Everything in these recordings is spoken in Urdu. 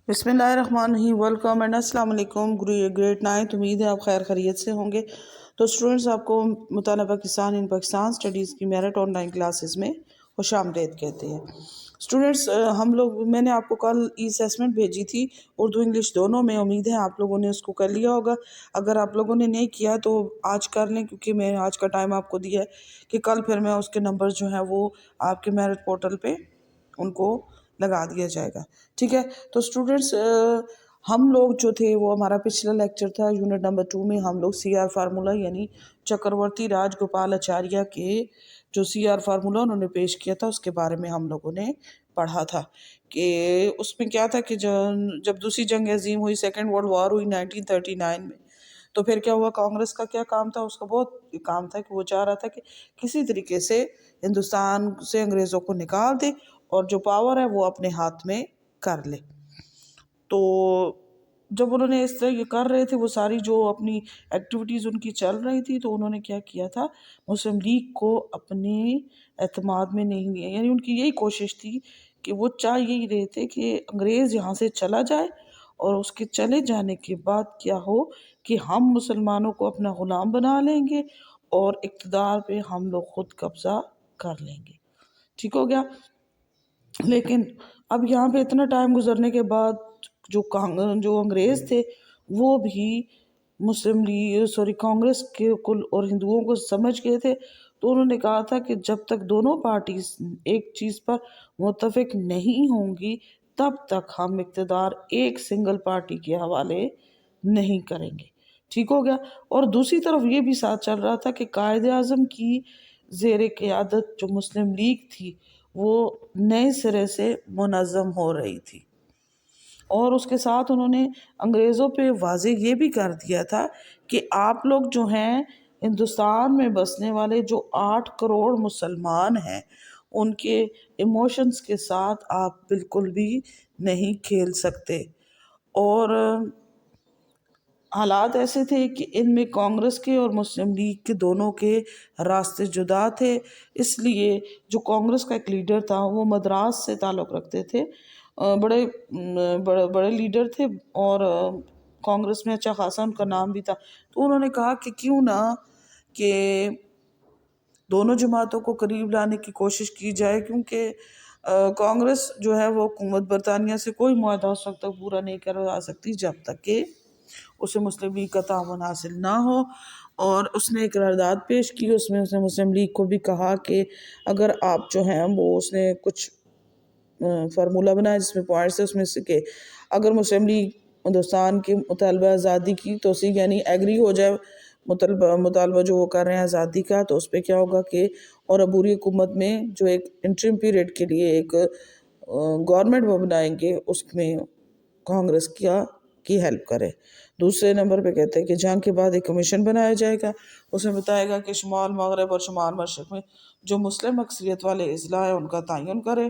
بسم اللہ الرحمن الرحیم، ویلکم اینڈ السلام علیکم. Great night. امید ہے آپ خیر خیریت سے ہوں گے. تو اسٹوڈنٹس، آپ کو مطالعہ پاکستان ان پاکستان اسٹڈیز کی میرٹ آن لائن کلاسز میں خوش آمدید کہتے ہیں. اسٹوڈنٹس، میں نے آپ کو کل ای اسیسمنٹ بھیجی تھی، اردو انگلش دونوں میں. امید ہے آپ لوگوں نے اس کو کر لیا ہوگا. اگر آپ لوگوں نے نہیں کیا تو آج کر لیں، کیونکہ میں آج کا ٹائم آپ کو دیا ہے کہ کل پھر میں اس کے نمبر جو ہیں وہ آپ کے میرٹ پورٹل پہ ان کو لگا دیا جائے گا. ٹھیک ہے. تو اسٹوڈنٹس، ہم لوگ جو تھے وہ ہمارا پچھلا لیکچر تھا یونٹ نمبر 2 میں. ہم لوگ سی آر فارمولہ یعنی چکرورتی راج گوپال آچاریہ کے جو سی آر فارمولہ انہوں نے پیش کیا تھا اس کے بارے میں ہم لوگوں نے پڑھا تھا کہ اس میں کیا تھا کہ جب دوسری جنگ عظیم ہوئی، سیکنڈ ورلڈ وار ہوئی 1939 میں، تو پھر کیا ہوا؟ کانگریس کا کیا کام تھا؟ اس کا بہت کام تھا کہ وہ چاہ رہا تھا کہ کسی طریقے سے ہندوستان سے انگریزوں کو نکال دے اور جو پاور ہے وہ اپنے ہاتھ میں کر لے. تو جب انہوں نے اس طرح یہ کر رہے تھے، وہ ساری جو اپنی ایکٹیویٹیز ان کی چل رہی تھی، تو انہوں نے کیا کیا تھا؟ مسلم لیگ کو اپنے اعتماد میں نہیں لیا. یعنی ان کی یہی کوشش تھی کہ وہ چاہ یہی رہے تھے کہ انگریز یہاں سے چلا جائے، اور اس کے چلے جانے کے بعد کیا ہو کہ ہم مسلمانوں کو اپنا غلام بنا لیں گے اور اقتدار پہ ہم لوگ خود قبضہ کر لیں گے. ٹھیک ہو گیا. لیکن اب یہاں پہ اتنا ٹائم گزرنے کے بعد جو انگریز تھے وہ بھی کانگریس کے کل اور ہندوؤں کو سمجھ گئے تھے. تو انہوں نے کہا تھا کہ جب تک دونوں پارٹیز ایک چیز پر متفق نہیں ہوں گی تب تک ہم اقتدار ایک سنگل پارٹی کے حوالے نہیں کریں گے. ٹھیک ہو گیا. اور دوسری طرف یہ بھی ساتھ چل رہا تھا کہ قائد اعظم کی زیر قیادت جو مسلم لیگ تھی وہ نئے سرے سے منظم ہو رہی تھی. اور اس کے ساتھ انہوں نے انگریزوں پہ واضح یہ بھی کر دیا تھا کہ آپ لوگ جو ہیں ہندوستان میں بسنے والے جو 8 کروڑ مسلمان ہیں، ان کے ایموشنز کے ساتھ آپ بالکل بھی نہیں کھیل سکتے. اور حالات ایسے تھے کہ ان میں کانگریس کے اور مسلم لیگ کے دونوں کے راستے جدا تھے. اس لیے جو کانگریس کا ایک لیڈر تھا وہ مدراس سے تعلق رکھتے تھے، بڑے بڑے لیڈر تھے، اور کانگریس میں اچھا خاصا ان کا نام بھی تھا. تو انہوں نے کہا کہ کیوں نہ کہ دونوں جماعتوں کو قریب لانے کی کوشش کی جائے، کیونکہ کانگریس جو ہے وہ حکومت برطانیہ سے کوئی معاہدہ اس وقت تک پورا نہیں کروا سکتی جب تک کہ اسے مسلم لیگ کا تعاون حاصل نہ ہو. اور اس نے ایک قرارداد پیش کی، اس میں اس نے مسلم لیگ کو بھی کہا کہ اگر آپ جو ہیں وہ اس نے کچھ فارمولہ بنایا جس میں پوائنٹس ہے، اس میں سے کہ اگر مسلم لیگ ہندوستان کے مطالبہ آزادی کی توثیق یعنی ایگری ہو جائے مطالبہ جو وہ کر رہے ہیں آزادی کا، تو اس پہ کیا ہوگا کہ اور عبوری حکومت میں جو ایک انٹرم پیریڈ کے لیے ایک گورنمنٹ وہ بنائیں گے، اس میں کانگریس کی ہیلپ کرے. دوسرے نمبر پہ کہتے ہیں کہ جنگ کے بعد ایک کمیشن بنایا جائے گا، اس میں بتائے گا کہ شمال مغرب اور شمال مشرق میں جو مسلم اکثریت والے اضلاع ہیں ان کا تعین کرے،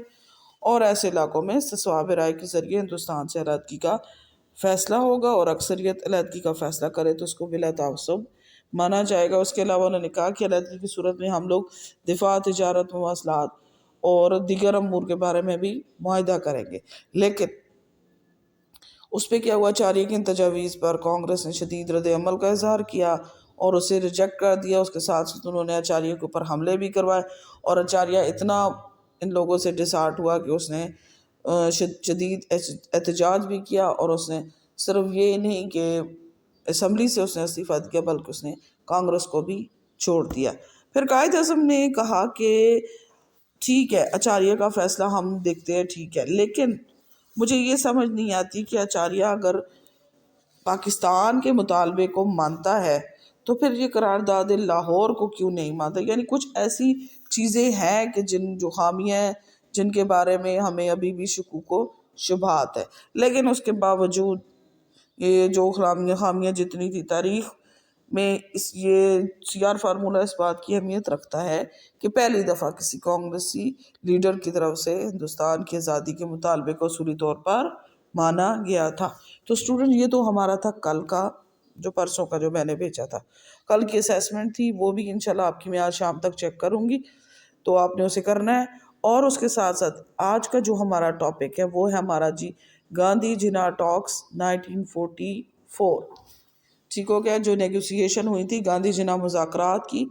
اور ایسے علاقوں میں استصواب رائے کے ذریعے ہندوستان سے علیحدگی کا فیصلہ ہوگا، اور اکثریت علیحدگی کا فیصلہ کرے تو اس کو بلا تعصب مانا جائے گا. اس کے علاوہ انہوں نے کہا کہ علیحدگی کی صورت میں ہم لوگ دفاع، تجارت، مواصلات اور دیگر امور کے بارے میں بھی معاہدہ کریں گے. لیکن اس پہ کیا ہوا؟ آچاریہ کی ان تجاویز پر کانگریس نے شدید رد عمل کا اظہار کیا اور اسے ریجیکٹ کر دیا. اس کے ساتھ ساتھ انہوں نے آچاریہ کے اوپر حملے بھی کروائے، اور آچاریہ اتنا ان لوگوں سے ڈسہارٹ ہوا کہ اس نے شدید احتجاج بھی کیا، اور اس نے صرف یہ نہیں کہ اسمبلی سے اس نے استعفیٰ دیا بلکہ اس نے کانگریس کو بھی چھوڑ دیا. پھر قائد اعظم نے کہا کہ ٹھیک ہے آچاریہ کا فیصلہ ہم دیکھتے ہیں، ٹھیک ہے، لیکن مجھے یہ سمجھ نہیں آتی کہ آچاریہ اگر پاکستان کے مطالبے کو مانتا ہے تو پھر یہ قرارداد لاہور کو کیوں نہیں مانتا؟ یعنی کچھ ایسی چیزیں ہیں کہ جو خامیاں ہیں جن کے بارے میں ہمیں ابھی بھی شکوک و شبہات ہے. لیکن اس کے باوجود یہ جو خامیاں جتنی تھی تاریخ میں یہ سی آر فارمولہ اس بات کی اہمیت رکھتا ہے کہ پہلی دفعہ کسی کانگریسی لیڈر کی طرف سے ہندوستان کی آزادی کے مطالبے کو اصولی طور پر مانا گیا تھا. تو اسٹوڈنٹ، یہ تو ہمارا تھا کل کا جو پرسوں کا جو میں نے بھیجا تھا. کل کی اسیسمنٹ تھی، وہ بھی انشاءاللہ آپ کی میں آج شام تک چیک کروں گی، تو آپ نے اسے کرنا ہے. اور اس کے ساتھ ساتھ آج کا جو ہمارا ٹاپک ہے وہ ہے ہمارا گاندھی جنا ٹاکس 1944. ٹھیک ہو گیا، جو نیگوسیشن ہوئی تھی گاندھی جنا مذاکرات کی.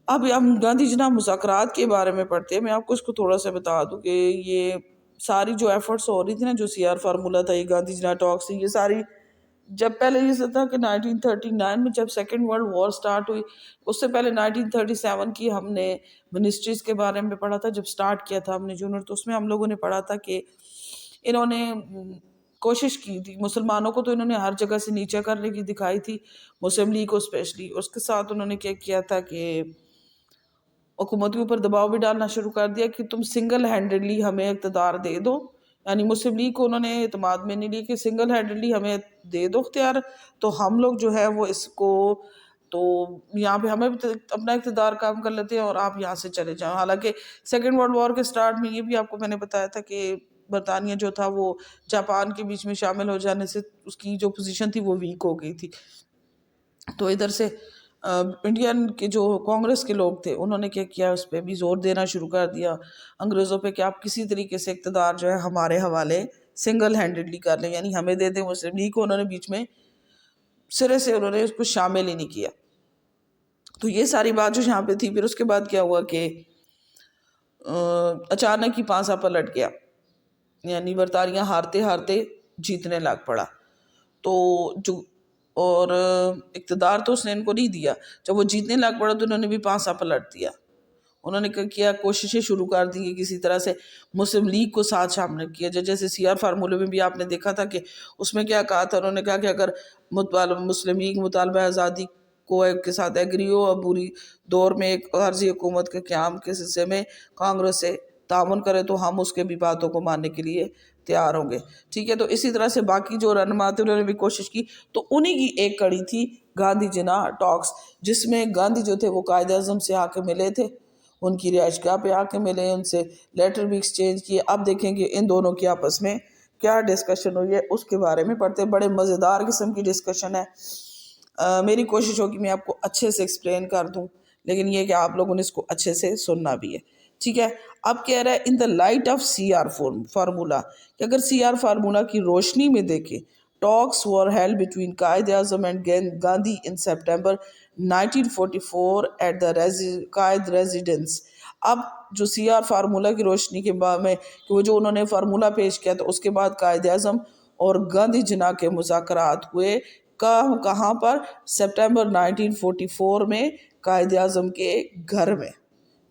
اب ہم گاندھی جناح مذاکرات کے بارے میں پڑھتے ہیں. میں آپ کو اس کو تھوڑا سا بتا دوں کہ یہ ساری جو ایفرٹس ہو رہی تھی نا، جو سی آر فارمولا تھا، یہ گاندھی جناح ٹاکس تھی، یہ ساری جب پہلے یہ سے تھا کہ 1939 میں جب سیکنڈ ورلڈ وار سٹارٹ ہوئی، اس سے پہلے 1937 کی ہم نے منسٹریز کے بارے میں پڑھا تھا. جب سٹارٹ کیا تھا ہم نے جونر، تو اس میں ہم لوگوں نے پڑھا تھا کہ انہوں نے کوشش کی تھی مسلمانوں کو، تو انہوں نے ہر جگہ سے نیچے کرنے کی دکھائی تھی، مسلم لیگ کو اسپیشلی. اس کے ساتھ انہوں نے کیا کیا تھا کہ حکومت کے اوپر دباؤ بھی ڈالنا شروع کر دیا کہ تم سنگل ہینڈڈلی ہمیں اقتدار دے دو. یعنی مسلم لیگ کو انہوں نے اعتماد میں نہیں لی کہ سنگل ہینڈڈلی ہمیں دے دو اختیار، تو ہم لوگ جو ہے وہ اس کو، تو یہاں پہ ہمیں بھی اپنا اقتدار کام کر لیتے ہیں اور آپ یہاں سے چلے جاؤ. حالانکہ سیکنڈ ورلڈ وار کے سٹارٹ میں یہ بھی آپ کو میں نے بتایا تھا کہ برطانیہ جو تھا وہ جاپان کے بیچ میں شامل ہو جانے سے اس کی جو پوزیشن تھی وہ ویک ہو گئی تھی. تو ادھر سے انڈین کے جو کانگریس کے لوگ تھے انہوں نے کیا کیا، اس پہ بھی زور دینا شروع کر دیا انگریزوں پہ کہ آپ کسی طریقے سے اقتدار جو ہے ہمارے حوالے سنگل ہینڈڈلی کر لیں، یعنی ہمیں دے دیں. مسلم لیگ کو انہوں نے بیچ میں سرے سے انہوں نے اس کو شامل ہی نہیں کیا. تو یہ ساری بات جو یہاں پہ تھی. پھر اس کے بعد کیا ہوا کہ اچانک ہی پانسا پلٹ گیا، یعنی برطانیہ ہارتے ہارتے جیتنے لگ پڑا. تو جو اور اقتدار تو اس نے ان کو نہیں دیا. جب وہ جیتنے لگ پڑا تو انہوں نے بھی پانسا پلٹ دیا. انہوں نے کیا کوششیں شروع کر دی کسی طرح سے مسلم لیگ کو ساتھ شامل کیا. جیسے سی آر فارمولے میں بھی آپ نے دیکھا تھا کہ اس میں کیا کہا تھا، انہوں نے کہا کہ اگر مسلم لیگ مطالبہ آزادی کو کے ساتھ ایگری ہو اور پوری دور میں ایک عارضی حکومت کے قیام کے سلسلے میں کانگریس سے تعاون کرے تو ہم اس کے بھی باتوں کو ماننے کے لیے تیار ہوں گے. ٹھیک ہے، تو اسی طرح سے باقی جو رہنما تھے انہوں نے بھی کوشش کی. تو انہی کی ایک کڑی تھی گاندھی جناح ٹاکس، جس میں گاندھی جو تھے وہ قائد اعظم سے آ کے ملے تھے، ان کی رہائش گاہ پہ آ کے ملے، ان سے لیٹر بھی ایکسچینج کیے. اب دیکھیں کہ ان دونوں کی آپس میں کیا ڈسکشن ہوئی ہے اس کے بارے میں پڑھتے ہیں. بڑے مزیدار قسم کی ڈسکشن ہے. میری کوشش ہوگی میں آپ کو اچھے سے ایکسپلین کر دوں، لیکن یہ کہ آپ لوگوں نے اس کو اچھے سے سننا بھی ہے. ٹھیک ہے، اب کہہ رہا ہے in the light of C R formula, کہ اگر سی آر فارمولا کی روشنی میں دیکھیں، ٹاکس ور held between Quaid-e-Azam and Gandhi in September 1944 at the Quaid residence. اب جو سی آر فارمولا کی روشنی کے بعد میں کہ وہ جو انہوں نے فارمولا پیش کیا تھا، اس کے بعد قائد اعظم اور گاندھی جناح کے مذاکرات ہوئے. کہاں پر؟ سپٹمبر 1944 میں قائد اعظم کے گھر میں.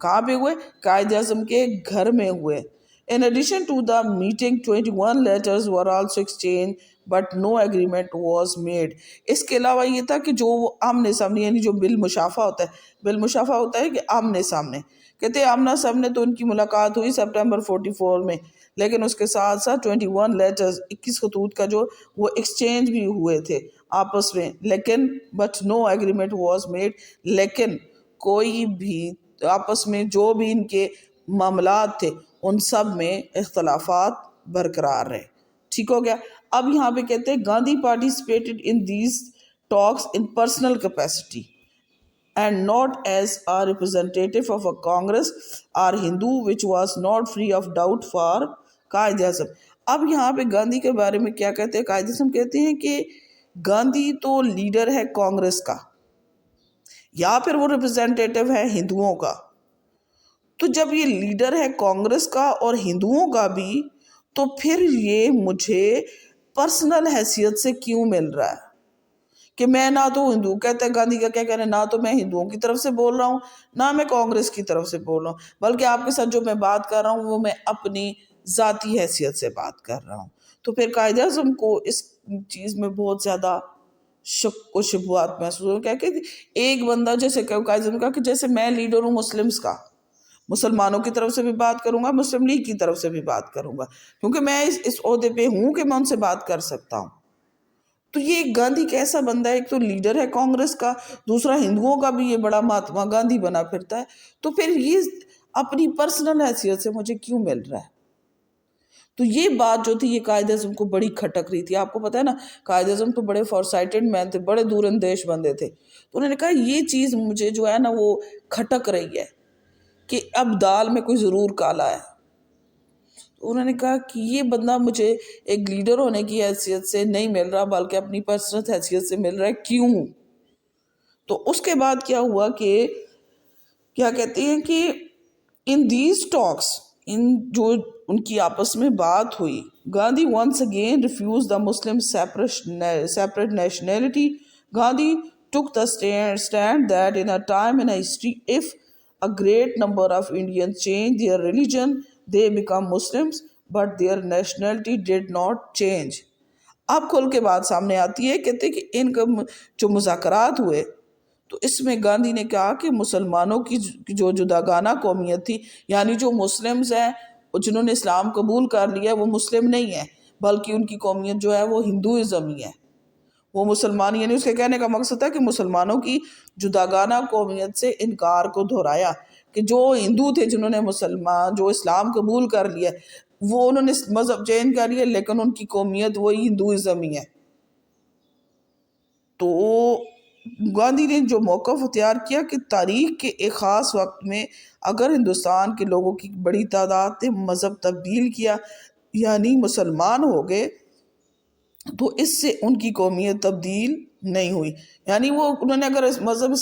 کہاں پہ ہوئے؟ قائد اعظم کے گھر میں ہوئے. In addition to the meeting, 21 letters were also exchanged, but no agreement was made. اس کے علاوہ یہ تھا کہ جو آمنے سامنے، یعنی جو بالمشافہ ہوتا ہے، بالمشافہ ہوتا ہے کہ آمنے سامنے، کہتے ہیں آمنا سامنے تو ان کی ملاقات ہوئی سپٹمبر 44 میں، لیکن اس کے ساتھ ساتھ 21 لیٹرز 21 خطوط کا جو وہ ایکسچینج بھی ہوئے تھے آپس میں، لیکن but no agreement was made, لیکن کوئی بھی آپس میں جو بھی ان کے معاملات تھے ان سب میں اختلافات برقرار رہے. ٹھیک ہو گیا. اب یہاں پہ کہتے ہیں Gandhi participated in these talks in personal capacity and not as a representative of a Congress or Hindu which was not free of doubt for Quaid Azam. اب یہاں پہ گاندھی کے بارے میں کیا کہتے ہیں؟ قائد اعظم کہتے ہیں کہ گاندھی تو لیڈر ہے کانگریس کا یا پھر وہ ریپرزینٹیٹیو ہے ہندوؤں کا. تو جب یہ لیڈر ہے کانگریس کا اور ہندوؤں کا بھی، تو پھر یہ مجھے پرسنل حیثیت سے کیوں مل رہا ہے کہ میں نہ تو ہندو، کہتے ہیں گاندھی کا کیا کہنا ہے، نہ تو میں ہندوؤں کی طرف سے بول رہا ہوں نہ میں کانگریس کی طرف سے بول رہا ہوں، بلکہ آپ کے ساتھ جو میں بات کر رہا ہوں وہ میں اپنی ذاتی حیثیت سے بات کر رہا ہوں. تو پھر قائد اعظم کو اس چیز میں بہت زیادہ شک و شبہات محسوس ہو. کہ ایک بندہ جیسے قائد اعظم نے کہا کہ جیسے میں لیڈر ہوں مسلمز کا، مسلمانوں کی طرف سے بھی بات کروں گا، مسلم لیگ کی طرف سے بھی بات کروں گا، کیونکہ میں اس عہدے پہ ہوں کہ میں ان سے بات کر سکتا ہوں. تو یہ گاندھی کیسا بندہ ہے؟ ایک تو لیڈر ہے کانگریس کا، دوسرا ہندوؤں کا بھی یہ بڑا مہاتما گاندھی بنا پھرتا ہے، تو پھر یہ اپنی پرسنل حیثیت سے مجھے کیوں مل رہا ہے؟ تو یہ بات جو تھی یہ قائد اعظم کو بڑی کھٹک رہی تھی. آپ کو پتہ ہے نا قائد اعظم تو بڑے فور سائٹڈ مین تھے، بڑے دور اندیش بندے تھے. تو انہوں نے کہا یہ چیز مجھے جو ہے نا وہ کھٹک رہی ہے کہ اب دال میں کوئی ضرور کالا ہے. انہوں نے کہا کہ یہ بندہ مجھے ایک لیڈر ہونے کی حیثیت سے نہیں مل رہا بلکہ اپنی پرسنل حیثیت سے مل رہا ہے، کیوں؟ تو اس کے بعد کیا ہوا کہ کیا کہتے ہیں کہ ان دیز ٹاکس، ان جو ان کی آپس میں بات ہوئی، Gandhi once again refused the Muslim separate nationality. Gandhi took the stand that in a time in history, if a great number of Indians change their religion, they become Muslims, but their nationality did not change. اب کھل کے بات سامنے آتی ہے، کہتے ہیں کہ ان کا جو مذاکرات ہوئے تو اس میں گاندھی نے کہا کہ مسلمانوں کی جو جداگانہ قومیت تھی، یعنی جو مسلمز ہیں جنہوں نے اسلام قبول کر لیا وہ مسلم نہیں ہیں، بلکہ ان کی قومیت جو ہے وہ ہندوازم ہی ہے، وہ مسلمان، یعنی اس کے کہنے کا مقصد تھا کہ مسلمانوں کی جداگانہ قومیت سے انکار کو دہرایا کہ جو ہندو تھے، جنہوں نے مسلمان جو اسلام قبول کر لیا وہ انہوں نے مذہب چینج کر لیا لیکن ان کی قومیت وہی ہندوازم ہی ہے۔ تو گاندھی نے جو موقف اختیار کیا کہ تاریخ کے ایک خاص وقت میں اگر ہندوستان کے لوگوں کی بڑی تعداد نے مذہب تبدیل کیا یعنی مسلمان ہو گئے تو اس سے ان کی قومیت تبدیل نہیں ہوئی، یعنی انہوں نے اگر مذہب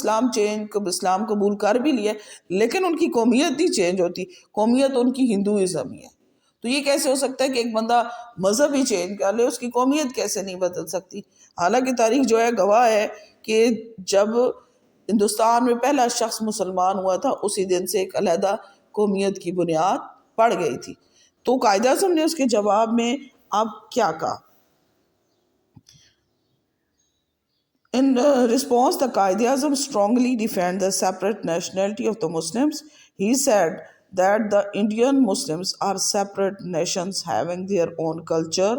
اسلام قبول کر بھی لیا لیکن ان کی قومیت نہیں چینج ہوتی، قومیت ان کی ہندوازم ہی ہے۔ تو یہ کیسے ہو سکتا ہے کہ ایک بندہ مذہب ہی چینج کر لے، اس کی قومیت کیسے نہیں بدل سکتی؟ حالانکہ تاریخ جو ہے گواہ ہے کہ جب ہندوستان میں پہلا شخص مسلمان ہوا تھا اسی دن سے ایک علیحدہ قومیت کی بنیاد پڑ گئی تھی۔ تو قائد اعظم نے اس کے جواب میں اب کیا کہا؟ In response, the Qaid-e-Azam strongly defended the separate nationality of the Muslims. He said that the Indian Muslims are separate nations having their own culture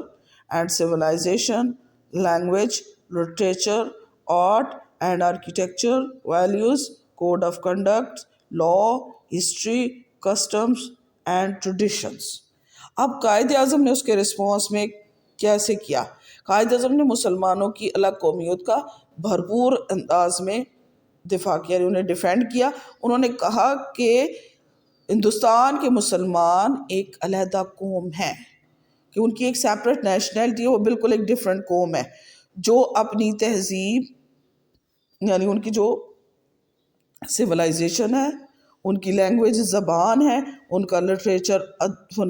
and civilization, language, literature, art and architecture, values, code of conduct, law, history, customs and traditions. اب قائد اعظم نے اس کے رسپانس میں کیسے کیا؟ قائد اعظم نے مسلمانوں کی الگ قومیت کا بھرپور انداز میں دفاع کیا، انہیں ڈیفینڈ کیا۔ انہوں نے کہا کہ ہندوستان کے مسلمان ایک علیحدہ قوم ہیں، کہ ان کی ایک سیپریٹ نیشنلٹی ہے، وہ بالکل ایک ڈیفرنٹ قوم ہے جو اپنی تہذیب یعنی ان کی جو سویلائزیشن ہے، ان کی لینگویج زبان ہے، ان کا لٹریچر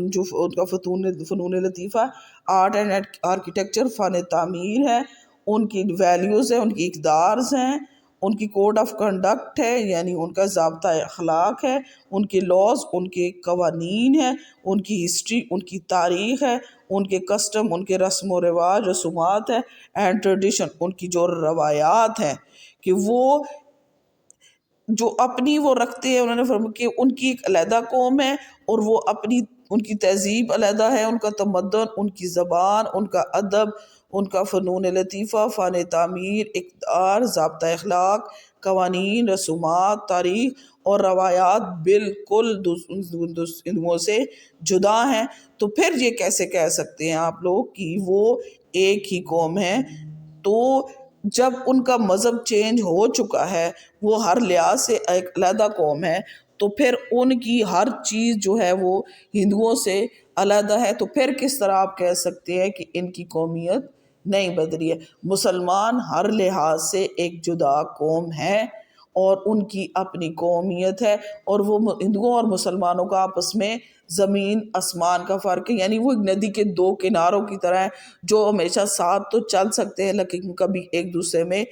جو ان کا فنون لطیفہ، آرٹ اینڈ آرکیٹیکچر فن تعمیر ہے، ان کی ویلیوز ہیں، ان کی اقدارز ہیں، ان کی کوڈ آف کنڈکٹ ہے یعنی ان کا ضابطہ اخلاق ہے، ان کے لاز ان کے قوانین ہیں، ان کی ہسٹری ان کی تاریخ ہے، ان کے کسٹم ان کے رسم و رواج رسومات ہے، اینڈ ٹریڈیشن ان کی جو روایات ہیں کہ وہ جو اپنی وہ رکھتے ہیں، انہوں نے فرمایا کہ ان کی ایک علیحدہ قوم ہے اور وہ اپنی ان کی تہذیب علیحدہ ہے، ان کا تمدن، ان کی زبان، ان کا ادب، ان کا فنون لطیفہ، فن تعمیر، اقدار، ضابطہ اخلاق، قوانین، رسومات، تاریخ اور روایات بالکل ہندوؤں سے جدا ہیں۔ تو پھر یہ کیسے کہہ سکتے ہیں آپ لوگ کہ وہ ایک ہی قوم ہے؟ تو جب ان کا مذہب چینج ہو چکا ہے، وہ ہر لحاظ سے ایک علیحدہ قوم ہے، تو پھر ان کی ہر چیز جو ہے وہ ہندوؤں سے علیحدہ ہے، تو پھر کس طرح آپ کہہ سکتے ہیں کہ ان کی قومیت نہیں بدلی ہے؟ مسلمان ہر لحاظ سے ایک جدا قوم ہے اور ان کی اپنی قومیت ہے، اور وہ ہندوؤں اور مسلمانوں کا آپس میں زمین آسمان کا فرق ہے، یعنی وہ ایک ندی کے دو کناروں کی طرح ہیں جو ہمیشہ ساتھ تو چل سکتے ہیں لیکن کبھی ایک دوسرے میں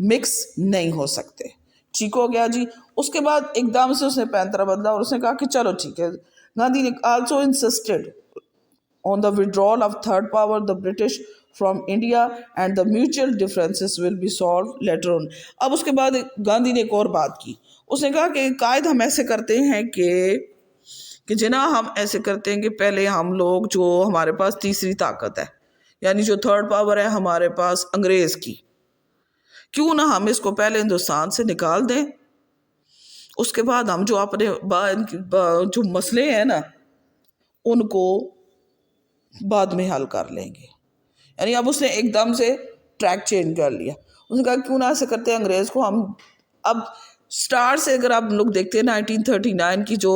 مکس نہیں ہو سکتے۔ ٹھیک ہو گیا جی؟ اس کے بعد ایک دم سے اس نے پینترا بدلا اور اس نے کہا کہ چلو ٹھیک ہے۔ گاندھی نے also insisted on the withdrawal of third power, the British, from India, and the mutual differences will be solved later on. اب اس کے بعد گاندھی نے ایک اور بات کی، اس نے کہا کہ قائد ہم ایسے کرتے ہیں کہ جناب ہم ایسے کرتے ہیں کہ پہلے ہم لوگ جو ہمارے پاس تیسری طاقت ہے یعنی جو تھرڈ پاور ہے ہمارے پاس انگریز کی، کیوں نہ ہم اس کو پہلے ہندوستان سے نکال دیں، اس کے بعد ہم جو اپنے جو مسئلے ہیں نا ان کو بعد میں حل کر لیں گے۔ یعنی اب اس نے ایک دم سے ٹریک چینج کر لیا، اس نے کہا کیوں نہ ایسے کرتے ہیں انگریز کو ہم اب سٹارٹ سے اگر آپ لوگ دیکھتے ہیں 1939 کی جو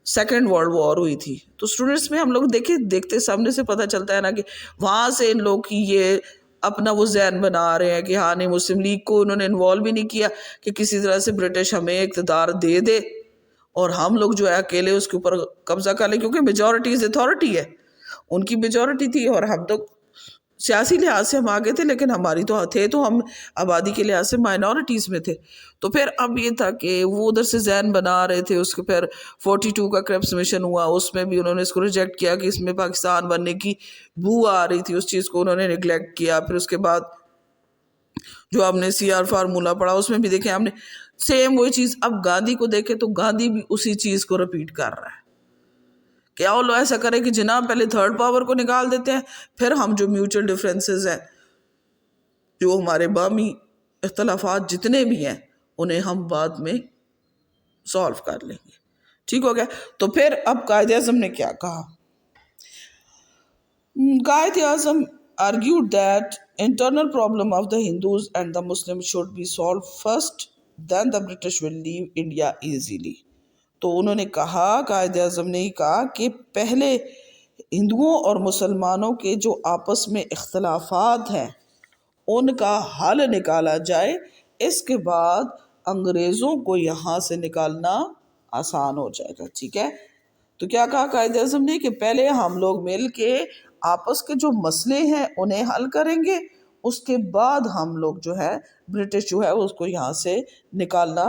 سیکنڈ ورلڈ وار ہوئی تھی. تو اسٹوڈنٹس میں ہم لوگ دیکھتے سامنے سے پتہ چلتا ہے نا کہ وہاں سے ان لوگ کی یہ اپنا وہ ذہن بنا رہے ہیں کہ ہاں نہیں، مسلم لیگ کو انہوں نے انوالو بھی نہیں کیا کہ کسی طرح سے برٹش ہمیں اقتدار دے دے اور ہم لوگ جو ہے اکیلے اس کے اوپر قبضہ کر لیں، کیونکہ میجورٹی از اتھارٹی ہے. ان کی میجورٹی تھی اور ہم تو سیاسی لحاظ سے ہم آگے تھے، لیکن ہماری تو ہم آبادی کے لحاظ سے مائنورٹیز میں تھے. تو پھر اب یہ تھا کہ وہ ادھر سے ذہن بنا رہے تھے. اس کے پھر 42 کا کرپس مشن ہوا، اس میں بھی انہوں نے اس کو ریجیکٹ کیا کہ اس میں پاکستان بننے کی بو آ رہی تھی، اس چیز کو انہوں نے نیگلیکٹ کیا. پھر اس کے بعد جو ہم نے سی آر فارمولا پڑھا، اس میں بھی دیکھیں ہم نے سیم وہی چیز. اب گاندھی کو دیکھیں تو گاندھی بھی اسی چیز کو رپیٹ کر رہا ہے. کیا وہ لوگ ایسا کرے کہ جناب پہلے تھرڈ پاور کو نکال دیتے ہیں، پھر ہم جو میوچل ڈفرینسز ہیں، جو ہمارے باہمی اختلافات جتنے بھی ہیں، انہیں ہم بعد میں سالو کر لیں گے. ٹھیک ہو گیا. تو پھر اب قائد اعظم نے کیا کہا؟ Quaid Azam argued that internal problem of the Hindus and the Muslims should be solved first, then the British will leave India easily. تو انہوں نے کہا، قائد اعظم نے کہا کہ پہلے ہندوؤں اور مسلمانوں کے جو آپس میں اختلافات ہیں ان کا حل نکالا جائے، اس کے بعد انگریزوں کو یہاں سے نکالنا آسان ہو جائے گا. ٹھیک ہے. تو کیا کہا قائد اعظم نے کہ پہلے ہم لوگ مل کے آپس کے جو مسئلے ہیں انہیں حل کریں گے، اس کے بعد ہم لوگ جو ہے برٹش جو ہے اس کو یہاں سے نکالنا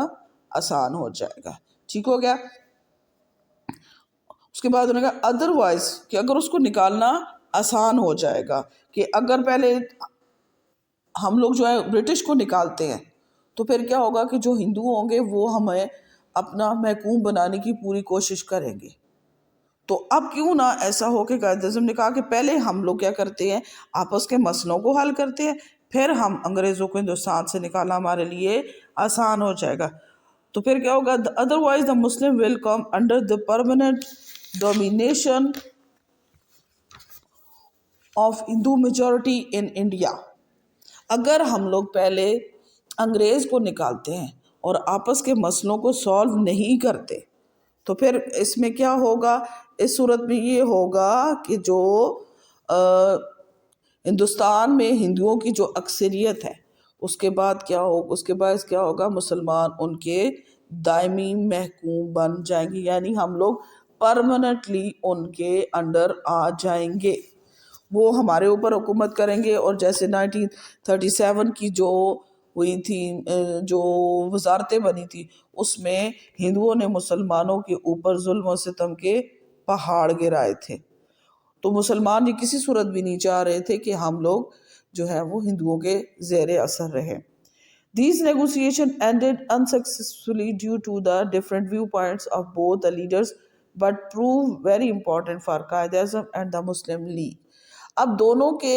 آسان ہو جائے گا. ٹھیک ہو گیا. اس کے بعد انہوں نے کہا ادروائز، کہ اگر اس کو نکالنا آسان ہو جائے گا، کہ اگر پہلے ہم لوگ جو ہے برٹش کو نکالتے ہیں تو پھر کیا ہوگا کہ جو ہندو ہوں گے وہ ہمیں اپنا محکوم بنانے کی پوری کوشش کریں گے. تو اب کیوں نہ ایسا ہو کہ قائد اعظم نے کہا کہ پہلے ہم لوگ کیا کرتے ہیں، آپس کے مسئلوں کو حل کرتے ہیں، پھر ہم انگریزوں کو ہندوستان سے نکالنا ہمارے لیے آسان ہو جائے گا. تو پھر کیا ہوگا؟ Otherwise the Muslim will come under the permanent domination of Hindu majority in India. اگر ہم لوگ پہلے انگریز کو نکالتے ہیں اور آپس کے مسئلوں کو سالو نہیں کرتے تو پھر اس میں کیا ہوگا؟ اس صورت میں یہ ہوگا کہ جو ہندوستان میں ہندوؤں کی جو اکثریت ہے اس کے بعد کیا ہوگا؟ اس کے باعث کیا ہوگا؟ مسلمان ان کے دائمی محکوم بن جائیں گے، یعنی ہم لوگ پرماننٹلی ان کے انڈر آ جائیں گے، وہ ہمارے اوپر حکومت کریں گے. اور جیسے 1937 کی جو ہوئی تھی، جو وزارتیں بنی تھی، اس میں ہندوؤں نے مسلمانوں کے اوپر ظلم و ستم کے پہاڑ گرائے تھے. تو مسلمان یہ کسی صورت بھی نہیں چاہ رہے تھے کہ ہم لوگ جو ہے وہ ہندوؤں کے زیر اثر رہیں. These negotiations ended unsuccessfully due to the different viewpoints of both the leaders, but proved very important for Qaeda-ism and the Muslim League. اب دونوں کے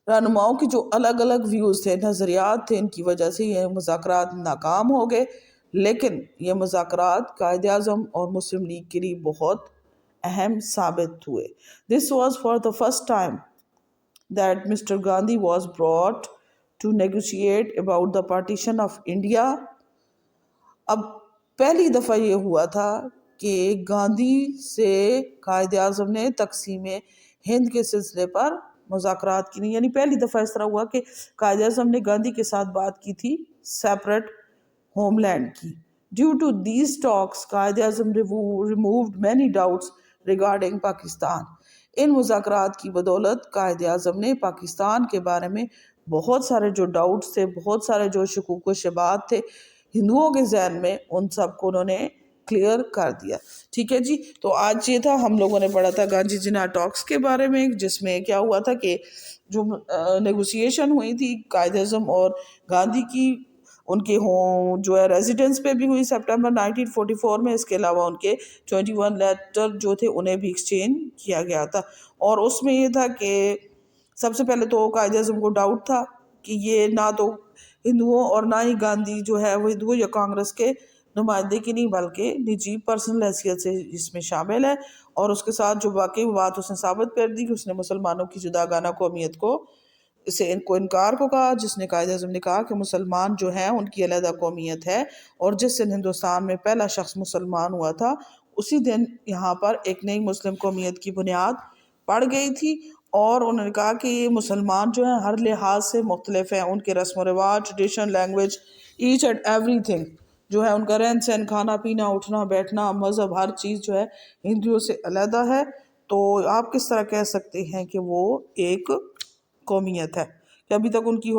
رہنماؤں کی جو الگ الگ ویوز تھے، نظریات تھے، ان کی وجہ سے یہ مذاکرات ناکام ہو گئے، لیکن یہ مذاکرات قائد اعظم اور مسلم لیگ کے لیے بہت اہم ثابت ہوئے. This was for the first time that Mr. Gandhi was brought to negotiate about the partition of India. اب پہلی دفعہ یہ ہوا تھا کہ گاندھی سے قائد اعظم نے تقسیم ہند کے سلسلے پر مذاکرات کی نہیں، یعنی پہلی دفعہ اس طرح ہوا کہ قائد اعظم نے گاندھی کے ساتھ بات کی تھی سیپریٹ ہوم لینڈ کی. Due to these talks, Quaid Azam removed many doubts regarding Pakistan. ان مذاکرات کی بدولت قائد اعظم نے پاکستان کے بارے میں بہت سارے جو ڈاؤٹس تھے، بہت سارے جو شکوک و شبہات تھے ہندوؤں کے ذہن میں، ان سب کو انہوں نے کلیئر کر دیا. ٹھیک ہے جی. تو آج یہ تھا، ہم لوگوں نے پڑھا تھا گاندھی جناح ٹاکس کے بارے میں، جس میں کیا ہوا تھا کہ جو نیگوسیشن ہوئی تھی قائد اعظم اور گاندھی کی، ان کے جو ہے ریزیڈنس پہ بھی ہوئی سپٹمبر 1944 میں. اس کے علاوہ ان کے 21 لیٹر جو تھے انہیں بھی ایکسچینج کیا گیا تھا. اور اس میں یہ تھا کہ سب سے پہلے تو قائد اعظم کو ڈاؤٹ تھا کہ یہ نہ تو ہندوؤں اور نہ ہی گاندھی جو ہے وہ ہندوؤں یا کانگریس کے نمائندے کی نہیں، بلکہ نجی پرسنل حیثیت سے اس میں شامل ہے. اور اس کے ساتھ جو واقعی بات اس نے ثابت کر دی کہ اس نے مسلمانوں کی جداگانہ قومیت کو اسے ان کو انکار کو کہا، جس نے قائد اعظم نے کہا کہ مسلمان جو ہیں ان کی علیحدہ قومیت ہے، اور جس دن ہندوستان میں پہلا شخص مسلمان ہوا تھا اسی دن یہاں پر ایک نئی مسلم قومیت کی بنیاد پڑ گئی تھی، اور انہوں نے کہا کہ یہ مسلمان جو ہیں ہر لحاظ سے مختلف ہیں، ان کے رسم و رواج، tradition, language, each and everything جو ہے، ان کا رہن سہن، کھانا پینا، اٹھنا بیٹھنا، مذہب، ہر چیز جو ہے ہندوؤں سے علیحدہ ہے۔ تو آپ کس طرح کہہ سکتے ہیں کہ وہ ایک قومیت ہے؟ کہ ابھی تک ان کی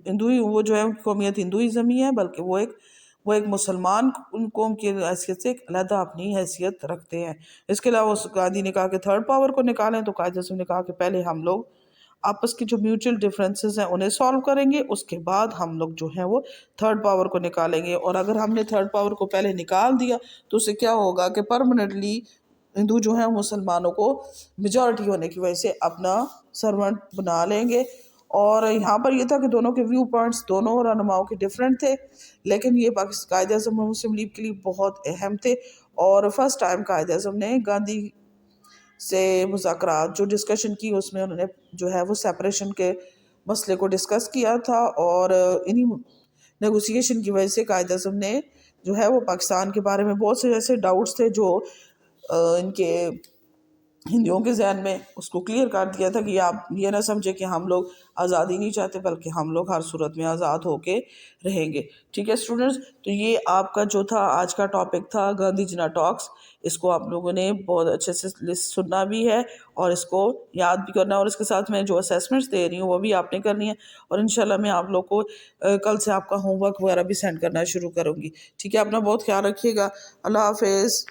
ہندوئی، وہ جو ہے ان کی قومیت ہندوازم ہی ہے، بلکہ وہ ایک مسلمان قوم کی حیثیت سے ایک علیحدہ اپنی حیثیت رکھتے ہیں۔ اس کے علاوہ گاندھی نے کہا کہ تھرڈ پاور کو نکالیں، تو قائد اعظم نے کہا کہ پہلے ہم لوگ آپس کی جو میوچل ڈفرینسز ہیں انہیں سالو کریں گے، اس کے بعد ہم لوگ جو ہیں وہ تھرڈ پاور کو نکالیں گے۔ اور اگر ہم نے تھرڈ پاور کو پہلے نکال دیا تو اسے کیا ہوگا کہ پرماننٹلی ہندو جو ہیں مسلمانوں کو میجورٹی ہونے کی وجہ سے اپنا سرونٹ بنا لیں گے۔ اور یہاں پر یہ تھا کہ دونوں کے ویو پوائنٹس، دونوں رہنماؤں کے ڈفرینٹ تھے، لیکن یہ قائد اعظم اور مسلم لیگ کے لیے بہت اہم تھے۔ اور فرسٹ ٹائم قائد اعظم نے گاندھی سے مذاکرات جو ڈسکشن کی، اس میں انہوں نے جو ہے وہ سیپریشن کے مسئلے کو ڈسکس کیا تھا، اور انہی نیگوسیشن کی وجہ سے قائد اعظم نے جو ہے وہ پاکستان کے بارے میں بہت سے ایسے ڈاؤٹس تھے جو ان کے ہندوؤں کے ذہن میں، اس کو کلیئر کر دیا تھا کہ آپ یہ نہ سمجھے کہ ہم لوگ آزادی نہیں چاہتے، بلکہ ہم لوگ ہر صورت میں آزاد ہو کے رہیں گے۔ ٹھیک ہے اسٹوڈنٹس، تو یہ آپ کا جو تھا آج کا ٹاپک تھا گاندھی جنا ٹاکس۔ اس کو آپ لوگوں نے بہت اچھے سے سننا بھی ہے اور اس کو یاد بھی کرنا ہے، اور اس کے ساتھ میں جو اسیسمنٹس دے رہی ہوں وہ بھی آپ نے کرنی ہے، اور انشاءاللہ میں آپ لوگ کو کل سے آپ کا ہوم ورک وغیرہ بھی سینڈ کرنا شروع کروں گی۔ ٹھیک ہے، اپنا بہت خیال رکھیے گا۔ اللہ حافظ۔